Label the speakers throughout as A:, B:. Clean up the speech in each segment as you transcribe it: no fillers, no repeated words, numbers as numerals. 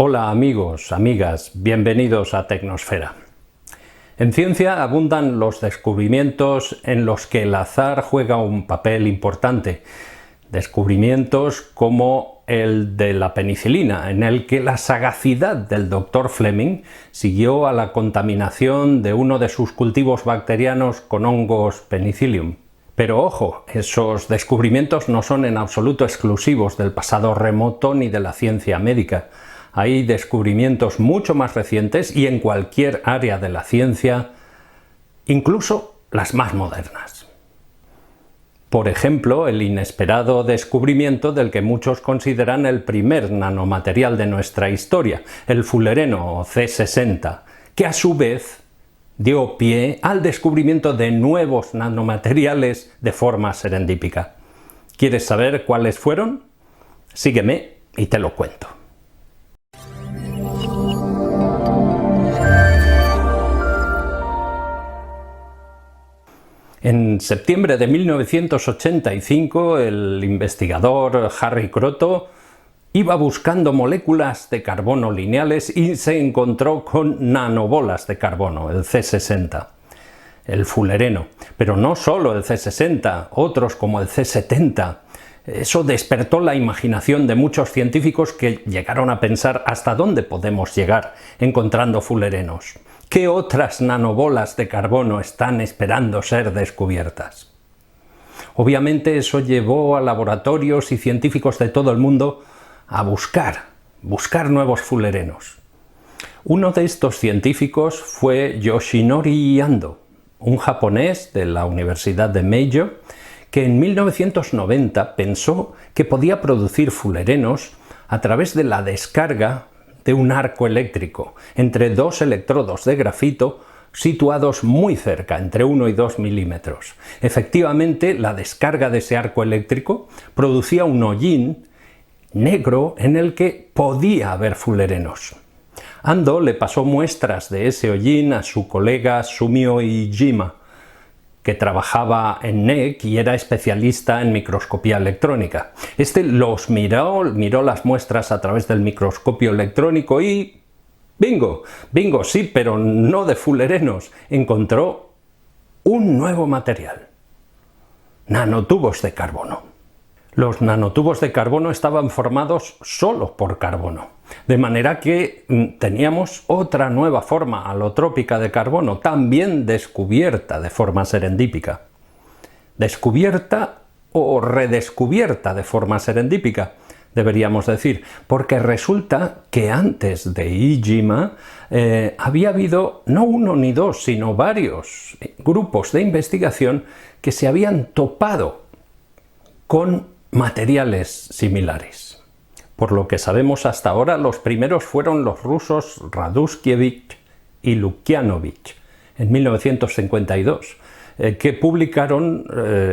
A: Hola amigos, amigas, bienvenidos a Tecnosfera. En ciencia abundan los descubrimientos en los que el azar juega un papel importante. Descubrimientos como el de la penicilina, en el que la sagacidad del Dr. Fleming siguió a la contaminación de uno de sus cultivos bacterianos con hongos Penicillium. Pero ojo, esos descubrimientos no son en absoluto exclusivos del pasado remoto ni de la ciencia médica. Hay descubrimientos mucho más recientes y en cualquier área de la ciencia, incluso las más modernas. Por ejemplo, el inesperado descubrimiento del que muchos consideran el primer nanomaterial de nuestra historia, el fullereno o C60, que a su vez dio pie al descubrimiento de nuevos nanomateriales de forma serendípica. ¿Quieres saber cuáles fueron? Sígueme y te lo cuento. En septiembre de 1985, el investigador Harry Kroto iba buscando moléculas de carbono lineales y se encontró con nanobolas de carbono, el C60, el fullereno. Pero no solo el C60, otros como el C70. Eso despertó la imaginación de muchos científicos que llegaron a pensar hasta dónde podemos llegar encontrando fullerenos. ¿Qué otras nanobolas de carbono están esperando ser descubiertas? Obviamente eso llevó a laboratorios y científicos de todo el mundo a buscar nuevos fullerenos. Uno de estos científicos fue Yoshinori Ando, un japonés de la Universidad de Meiji, que en 1990 pensó que podía producir fullerenos a través de la descarga de un arco eléctrico entre dos electrodos de grafito situados muy cerca, entre 1 y 2 milímetros. Efectivamente, la descarga de ese arco eléctrico producía un hollín negro en el que podía haber fullerenos. Ando le pasó muestras de ese hollín a su colega Sumio Iijima, que trabajaba en NEC y era especialista en microscopía electrónica. Este miró las muestras a través del microscopio electrónico y ¡bingo! ¡Bingo! Sí, pero no de fullerenos. Encontró un nuevo material: nanotubos de carbono. Los nanotubos de carbono estaban formados solo por carbono, de manera que teníamos otra nueva forma alotrópica de carbono, también descubierta de forma serendípica. Descubierta o redescubierta de forma serendípica, deberíamos decir, porque resulta que antes de Iijima había habido no uno ni dos, sino varios grupos de investigación que se habían topado con materiales similares. Por lo que sabemos hasta ahora, los primeros fueron los rusos Raduskiewicz y Lukyanovich en 1952, que publicaron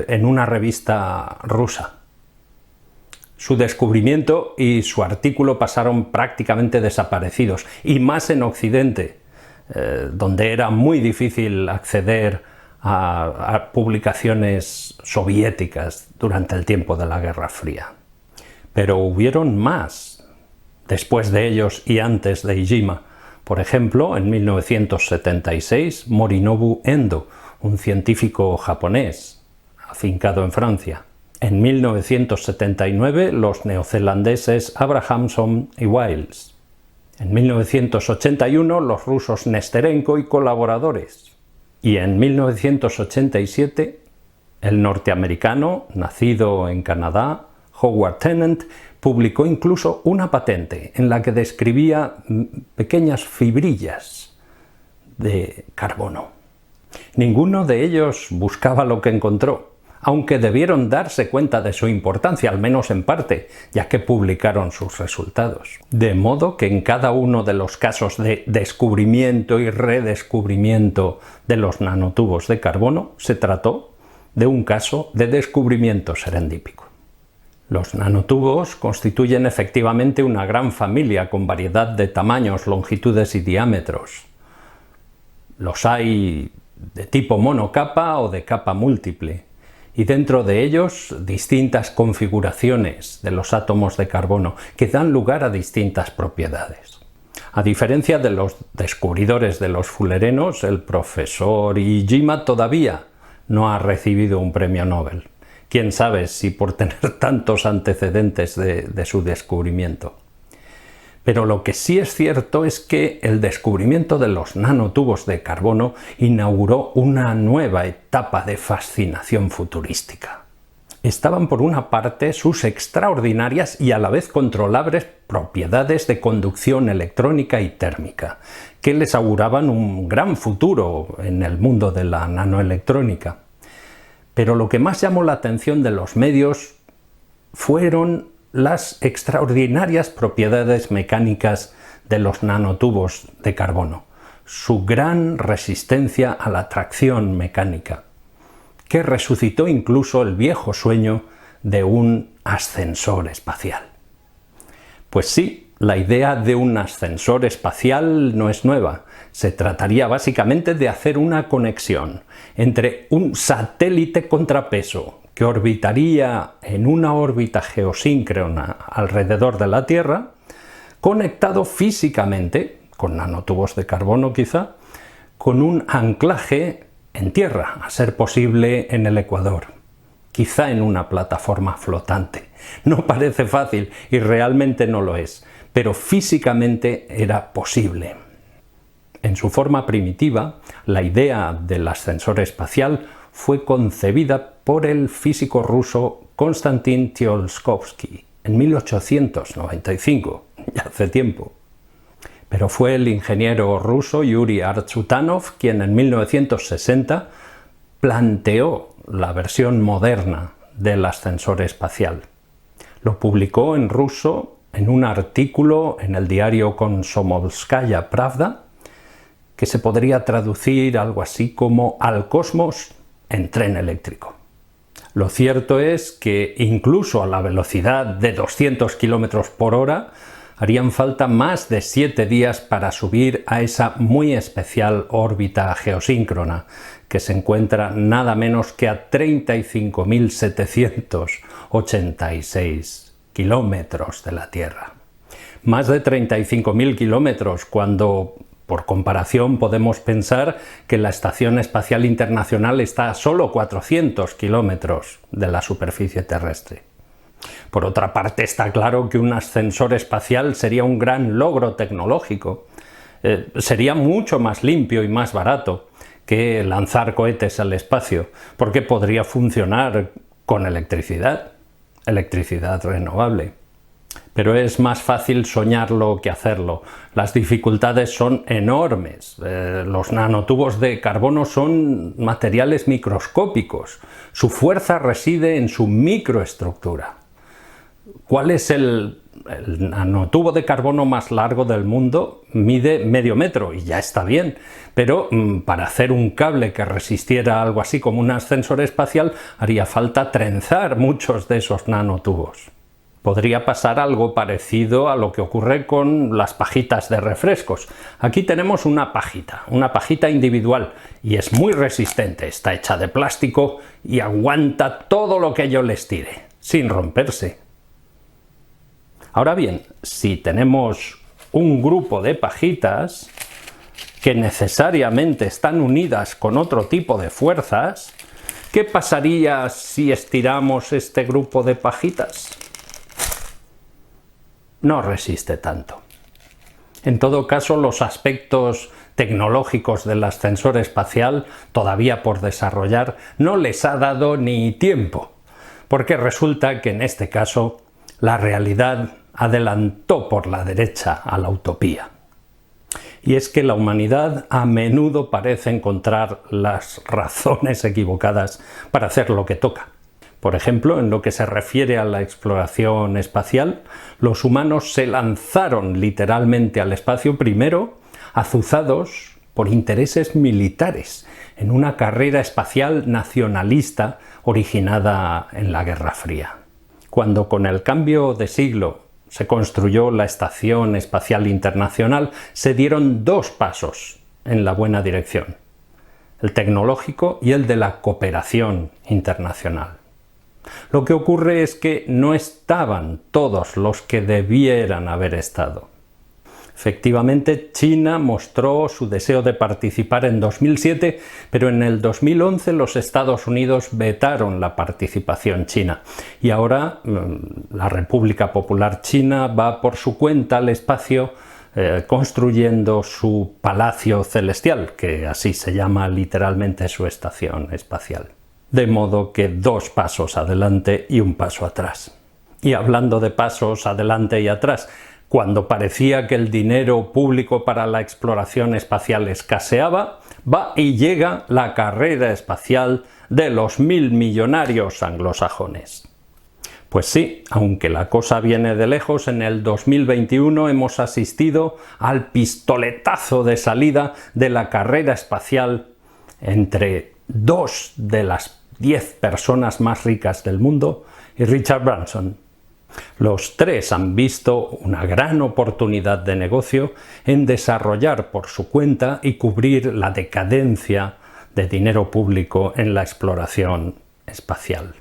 A: en una revista rusa. Su descubrimiento y su artículo pasaron prácticamente desaparecidos, y más en Occidente, donde era muy difícil acceder a publicaciones soviéticas durante el tiempo de la Guerra Fría. Pero hubieron más después de ellos y antes de Iijima. Por ejemplo, en 1976, Morinobu Endo, un científico japonés afincado en Francia. En 1979, los neozelandeses Abrahamson y Wiles. En 1981, los rusos Nesterenko y colaboradores. Y en 1987, el norteamericano, nacido en Canadá, Howard Tennant, publicó incluso una patente en la que describía pequeñas fibrillas de carbono. Ninguno de ellos buscaba lo que encontró, aunque debieron darse cuenta de su importancia, al menos en parte, ya que publicaron sus resultados. De modo que en cada uno de los casos de descubrimiento y redescubrimiento de los nanotubos de carbono se trató de un caso de descubrimiento serendípico. Los nanotubos constituyen efectivamente una gran familia con variedad de tamaños, longitudes y diámetros. Los hay de tipo monocapa o de capa múltiple, y dentro de ellos distintas configuraciones de los átomos de carbono que dan lugar a distintas propiedades. A diferencia de los descubridores de los fullerenos, el profesor Iijima todavía no ha recibido un premio Nobel. Quién sabe si por tener tantos antecedentes de su descubrimiento. Pero lo que sí es cierto es que el descubrimiento de los nanotubos de carbono inauguró una nueva etapa de fascinación futurística. Estaban por una parte sus extraordinarias y a la vez controlables propiedades de conducción electrónica y térmica, que les auguraban un gran futuro en el mundo de la nanoelectrónica. Pero lo que más llamó la atención de los medios fueron las extraordinarias propiedades mecánicas de los nanotubos de carbono, su gran resistencia a la tracción mecánica, que resucitó incluso el viejo sueño de un ascensor espacial. Pues sí, la idea de un ascensor espacial no es nueva. Se trataría básicamente de hacer una conexión entre un satélite contrapeso que orbitaría en una órbita geosíncrona alrededor de la Tierra, conectado físicamente, con nanotubos de carbono quizá, con un anclaje en Tierra, a ser posible en el Ecuador, quizá en una plataforma flotante. No parece fácil y realmente no lo es, pero físicamente era posible. En su forma primitiva, la idea del ascensor espacial fue concebida por el físico ruso Konstantin Tsiolkovsky en 1895, ya hace tiempo. Pero fue el ingeniero ruso Yuri Artsutanov quien en 1960 planteó la versión moderna del ascensor espacial. Lo publicó en ruso en un artículo en el diario Komsomolskaya Pravda, que se podría traducir algo así como al cosmos en tren eléctrico. Lo cierto es que incluso a la velocidad de 200 km por hora harían falta más de 7 días para subir a esa muy especial órbita geosíncrona que se encuentra nada menos que a 35.786 kilómetros de la Tierra. Más de 35.000 kilómetros cuando, por comparación, podemos pensar que la Estación Espacial Internacional está a solo 400 kilómetros de la superficie terrestre. Por otra parte, está claro que un ascensor espacial sería un gran logro tecnológico. Sería mucho más limpio y más barato que lanzar cohetes al espacio, porque podría funcionar con electricidad renovable. Pero es más fácil soñarlo que hacerlo. Las dificultades son enormes. Los nanotubos de carbono son materiales microscópicos. Su fuerza reside en su microestructura. ¿Cuál es el nanotubo de carbono más largo del mundo? Mide medio metro y ya está bien, pero para hacer un cable que resistiera algo así como un ascensor espacial haría falta trenzar muchos de esos nanotubos. Podría pasar algo parecido a lo que ocurre con las pajitas de refrescos. Aquí tenemos una pajita individual, y es muy resistente, está hecha de plástico y aguanta todo lo que yo les tire, sin romperse. Ahora bien, si tenemos un grupo de pajitas que necesariamente están unidas con otro tipo de fuerzas, ¿qué pasaría si estiramos este grupo de pajitas? No resiste tanto. En todo caso, los aspectos tecnológicos del ascensor espacial, todavía por desarrollar, no les ha dado ni tiempo, porque resulta que en este caso la realidad adelantó por la derecha a la utopía. Y es que la humanidad a menudo parece encontrar las razones equivocadas para hacer lo que toca. Por ejemplo, en lo que se refiere a la exploración espacial, los humanos se lanzaron literalmente al espacio primero azuzados por intereses militares, en una carrera espacial nacionalista originada en la Guerra Fría. Cuando con el cambio de siglo se construyó la Estación Espacial Internacional, se dieron 2 pasos en la buena dirección. el tecnológico y el de la cooperación internacional. Lo que ocurre es que no estaban todos los que debieran haber estado. Efectivamente, China mostró su deseo de participar en 2007, pero en el 2011 los Estados Unidos vetaron la participación china. Y ahora la República Popular China va por su cuenta al espacio construyendo su Palacio Celestial, que así se llama literalmente su estación espacial. De modo que 2 pasos adelante y 1 paso atrás. Y hablando de pasos adelante y atrás, cuando parecía que el dinero público para la exploración espacial escaseaba, va y llega la carrera espacial de los 1000 millonarios anglosajones. Pues sí, aunque la cosa viene de lejos, en el 2021 hemos asistido al pistoletazo de salida de la carrera espacial entre 2 de las 10 personas más ricas del mundo y Richard Branson. Los 3 han visto una gran oportunidad de negocio en desarrollar por su cuenta y cubrir la decadencia de dinero público en la exploración espacial.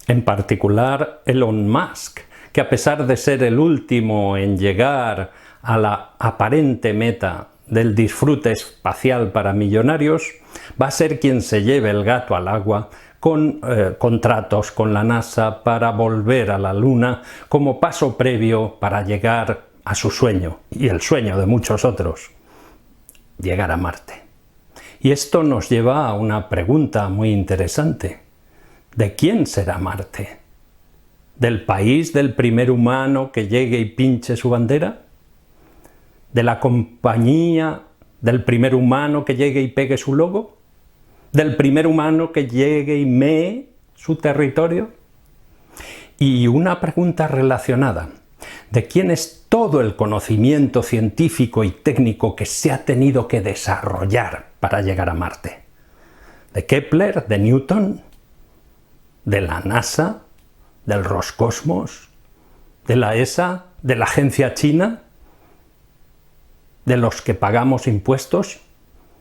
A: En particular, Elon Musk, que a pesar de ser el último en llegar a la aparente meta del disfrute espacial para millonarios, va a ser quien se lleve el gato al agua con contratos con la NASA para volver a la Luna como paso previo para llegar a su sueño, y el sueño de muchos otros, llegar a Marte. Y esto nos lleva a una pregunta muy interesante. ¿De quién será Marte? ¿Del país del primer humano que llegue y pinche su bandera? ¿De la compañía del primer humano que llegue y pegue su logo? ¿Del primer humano que llegue y mee su territorio? Y una pregunta relacionada. ¿De quién es todo el conocimiento científico y técnico que se ha tenido que desarrollar para llegar a Marte? ¿De Kepler? ¿De Newton? ¿De la NASA? ¿Del Roscosmos? ¿De la ESA? ¿De la agencia china? ¿De los que pagamos impuestos?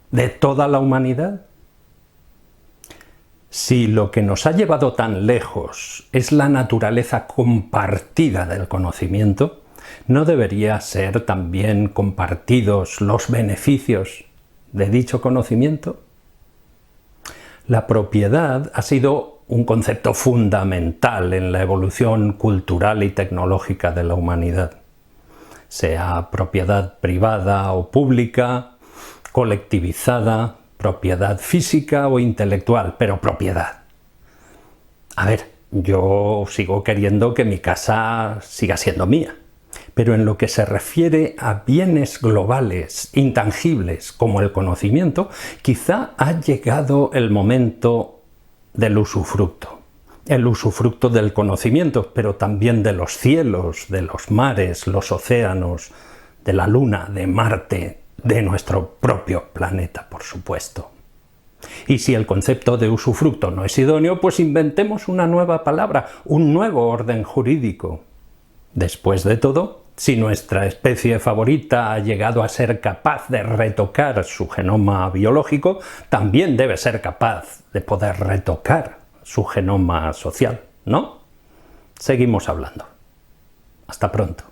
A: ¿De toda la humanidad? Si lo que nos ha llevado tan lejos es la naturaleza compartida del conocimiento, ¿no debería ser también compartidos los beneficios de dicho conocimiento? La propiedad ha sido un concepto fundamental en la evolución cultural y tecnológica de la humanidad. Sea propiedad privada o pública, colectivizada, propiedad física o intelectual, pero propiedad. A ver, yo sigo queriendo que mi casa siga siendo mía, pero en lo que se refiere a bienes globales, intangibles, como el conocimiento, quizá ha llegado el momento del usufructo. El usufructo del conocimiento, pero también de los cielos, de los mares, los océanos, de la Luna, de Marte, de nuestro propio planeta, por supuesto. Y si el concepto de usufructo no es idóneo, pues inventemos una nueva palabra, un nuevo orden jurídico. Después de todo, si nuestra especie favorita ha llegado a ser capaz de retocar su genoma biológico, también debe ser capaz de poder retocar su genoma social, ¿no? Seguimos hablando. Hasta pronto.